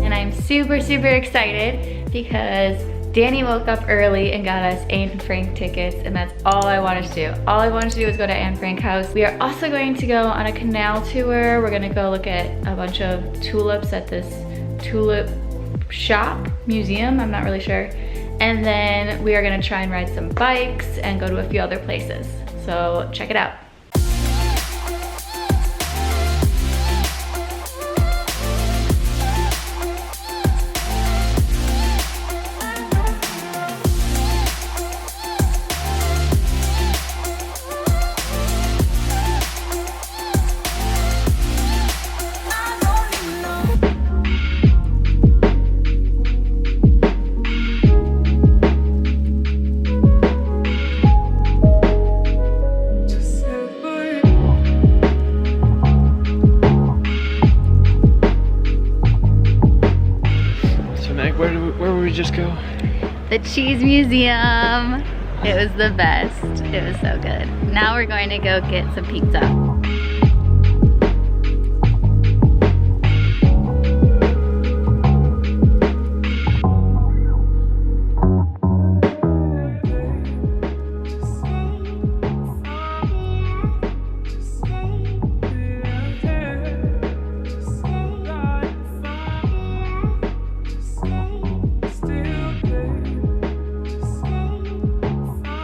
And I'm super excited because Danny woke up early and got us Anne Frank tickets, and that's all I wanted to do. All I wanted to do was go to Anne Frank house. We are also going to go on a canal tour. We're gonna go look at a bunch of tulips at this tulip shop, museum, I'm not really sure. And then we are gonna try and ride some bikes and go to a few other places. So check it out. Where would we just go? The cheese museum. It was the best. It was so good. Now we're going to go get some pizza.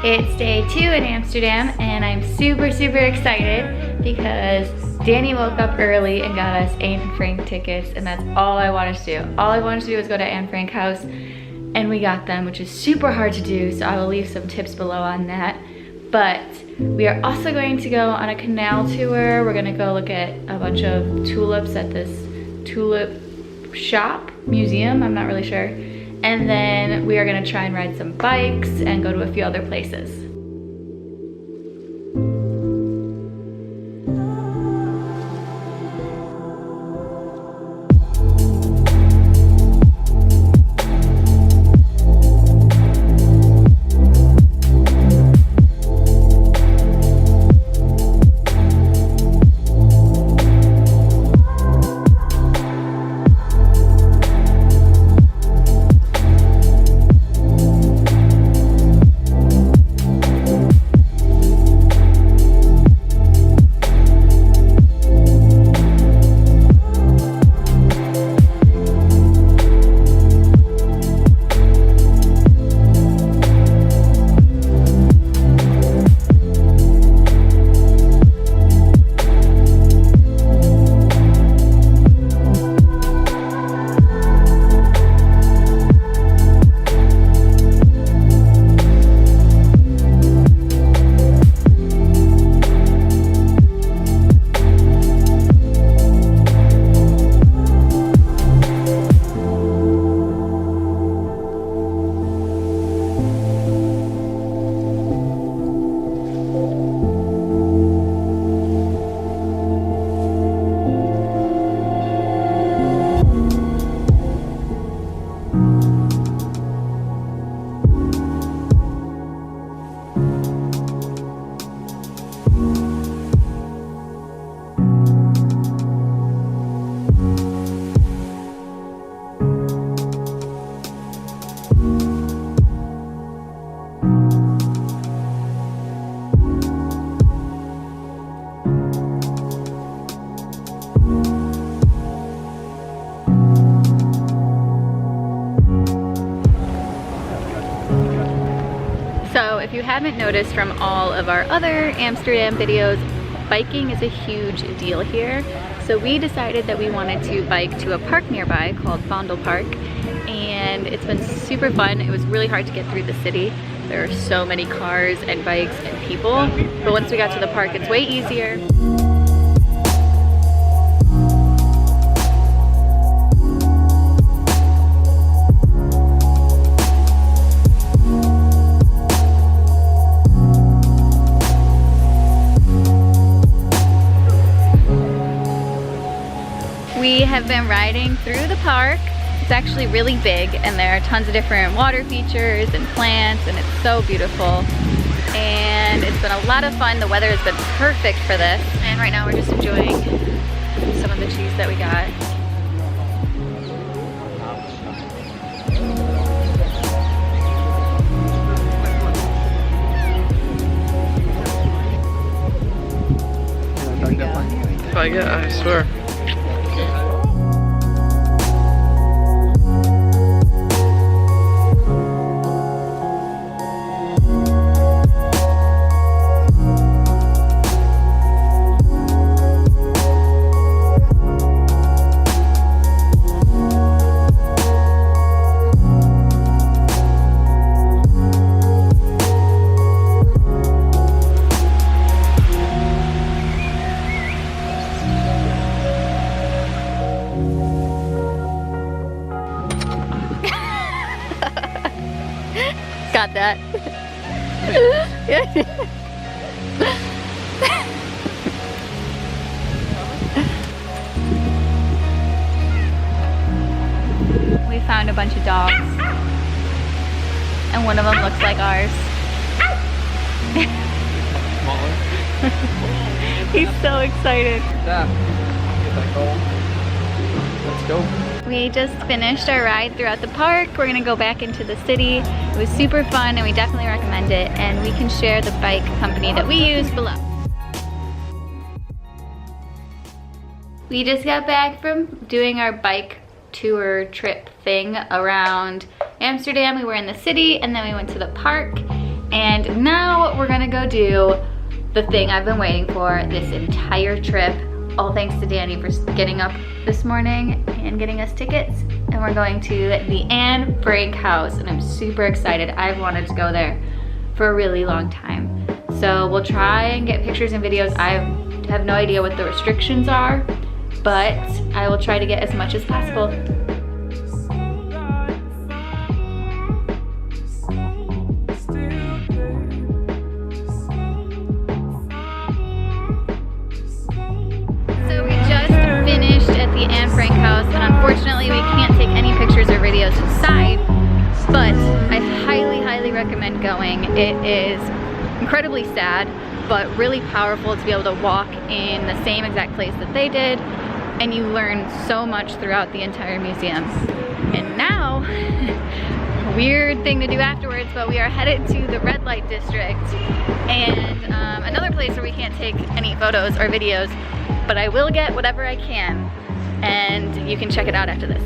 It's day 2 in Amsterdam, and I'm super excited because Danny woke up early and got us Anne Frank tickets, and that's all I wanted to do. All I wanted to do was go to Anne Frank house, and we got them, which is super hard to do, so I will leave some tips below on that. But we are also going to go on a canal tour. We're gonna go look at a bunch of tulips at this tulip shop, museum, I'm not really sure. And then we are gonna try and ride some bikes and go to a few other places. So if you haven't noticed from all of our other Amsterdam videos, biking is a huge deal here. So we decided that we wanted to bike to a park nearby called Vondelpark, and it's been super fun. It was really hard to get through the city. There are so many cars and bikes and people, but once we got to the park, it's way easier. We have been riding through the park. It's actually really big, and there are tons of different water features and plants, and it's so beautiful. And and it's been a lot of fun. The weather has been perfect for this. And right now we're just enjoying some of the cheese that we got. I swear. Got that. We found a bunch of dogs, and one of them looks like ours. He's so excited. Let's go. We just finished our ride throughout the park. We're gonna go back into the city. It was super fun and we definitely recommend it, and we can share the bike company that we use below. We just got back from doing our bike tour trip thing around Amsterdam. We were in the city and then we went to the park, and now we're gonna go do the thing I've been waiting for this entire trip. All thanks to Danny for getting up this morning and getting us tickets. And we're going to the Anne Frank house, and I'm super excited. I've wanted to go there for a really long time. So we'll try and get pictures and videos. I have no idea what the restrictions are, but I will try to get as much as possible. Unfortunately, we can't take any pictures or videos inside, but I highly recommend going. It is incredibly sad, but really powerful to be able to walk in the same exact place that they did, and you learn so much throughout the entire museum. And now, weird thing to do afterwards, but we are headed to the red light district, and another place where we can't take any photos or videos, but I will get whatever I can. And you can check it out after this.